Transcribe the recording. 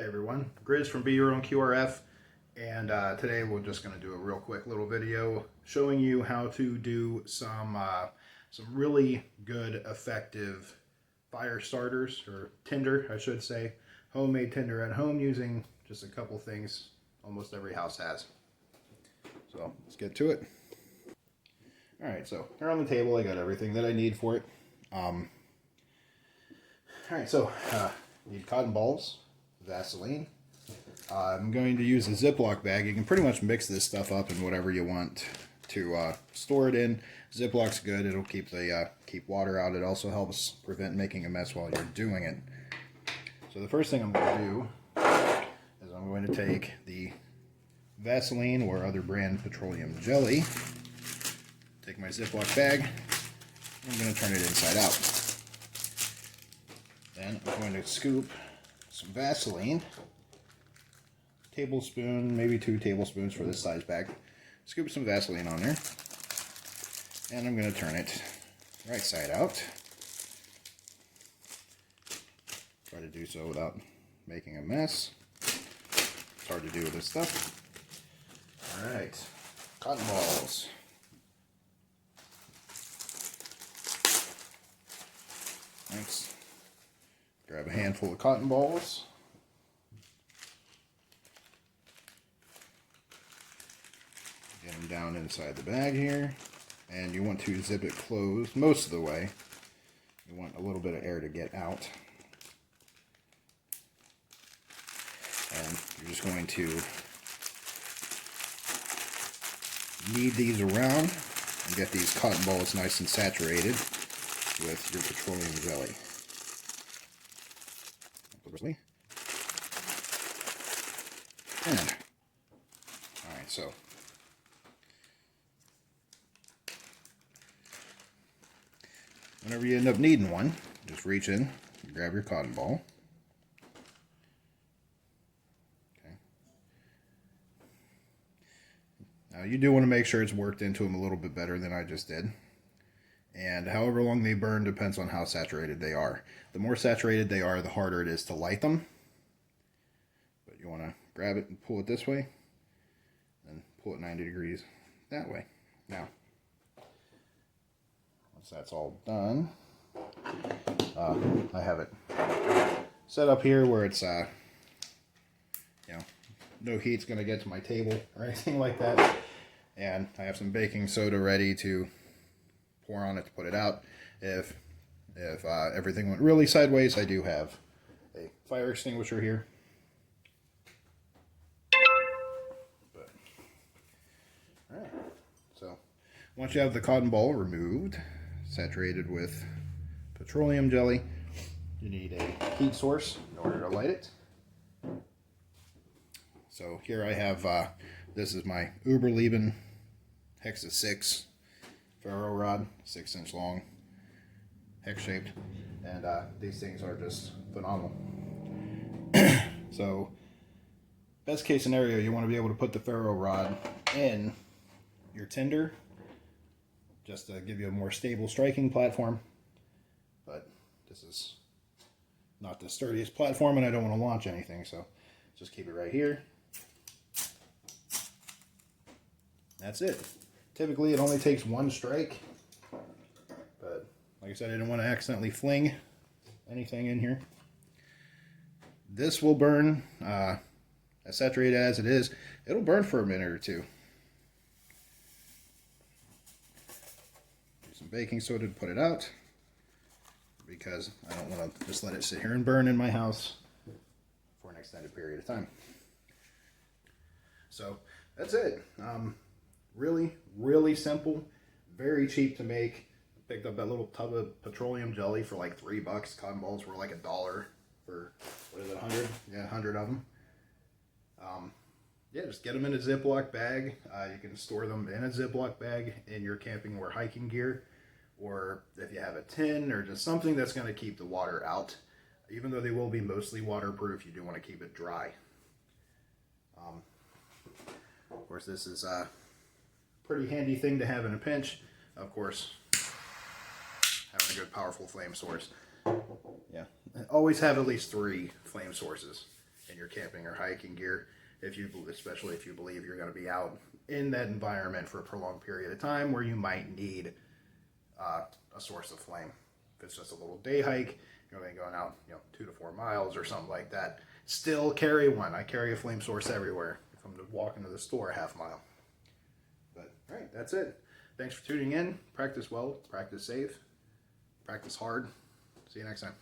Hey everyone, Grizz from Be Your Own QRF, and today we're just going to do a real quick little video showing you how to do some really good, effective fire starters, or Tinder, I should say, homemade Tinder at home using just a couple things almost every house has. So let's get to it. Alright, so here on the table I got everything that I need for it. Alright, so need cotton balls, Vaseline. I'm going to use a Ziploc bag. You can pretty much mix this stuff up in whatever you want to store it in. Ziplocs good. It'll keep the keep water out. It also helps prevent making a mess while you're doing it. So the first thing I'm going to do is I'm going to take the Vaseline or other brand petroleum jelly. Take my Ziploc bag. I'm going to turn it inside out. Then I'm going to scoop some Vaseline, tablespoon, maybe 2 tablespoons for this size bag. Scoop some Vaseline on there, and I'm going to turn it right side out. Try to do so without making a mess. It's hard to do with this stuff. Alright, cotton balls. Thanks. Grab a handful of cotton balls. Get them down inside the bag here. And you want to zip it closed most of the way. You want a little bit of air to get out. And you're just going to knead these around and get these cotton balls nice and saturated with your petroleum jelly. And alright, so whenever you end up needing one, just reach in and grab your cotton ball. Okay. Now you do want to make sure it's worked into them a little bit better than I just did. And however long they burn depends on how saturated they are. The more saturated they are, the harder it is to light them. But you want to grab it and pull it this way, and pull it 90 degrees that way. Now, once that's all done, I have it set up here where it's, no heat's going to get to my table or anything like that. And I have some baking soda ready to pour on it to put it out. If everything went really sideways, I do have a fire extinguisher here. Alright, so once you have the cotton ball removed, saturated with petroleum jelly, you need a heat source in order to light it. So here I have, this is my Uberleben Hexa 6 ferro rod, 6-inch long, hex shaped, and these things are just phenomenal. So, best case scenario, you want to be able to put the ferro rod in your tinder, just to give you a more stable striking platform. But this is not the sturdiest platform, and I don't want to launch anything, so just keep it right here. That's it. Typically, it only takes one strike, but like I said, I didn't want to accidentally fling anything in here. This will burn, as saturated as it is, it'll burn for a minute or two. Use some baking soda to put it out, because I don't want to just let it sit here and burn in my house for an extended period of time. So, that's it. Really simple, very cheap to make. Picked up that little tub of petroleum jelly for like $3. Cotton balls were like $1 for, what is it, 100? Yeah, 100 of them. Yeah, just get them in a Ziploc bag. You can store them in a Ziploc bag in your camping or hiking gear. Or if you have a tin or just something that's going to keep the water out. Even though they will be mostly waterproof, you do want to keep it dry. Of course, this is pretty handy thing to have in a pinch. Of course, having a good powerful flame source. Yeah, always have at least 3 flame sources in your camping or hiking gear, especially if you believe you're going to be out in that environment for a prolonged period of time where you might need a source of flame. If it's just a little day hike, you're only going out 2 to 4 miles or something like that, still carry one. I carry a flame source everywhere if I'm walking to the store a half mile. But all right, that's it. Thanks for tuning in. Practice well, practice safe, practice hard. See you next time.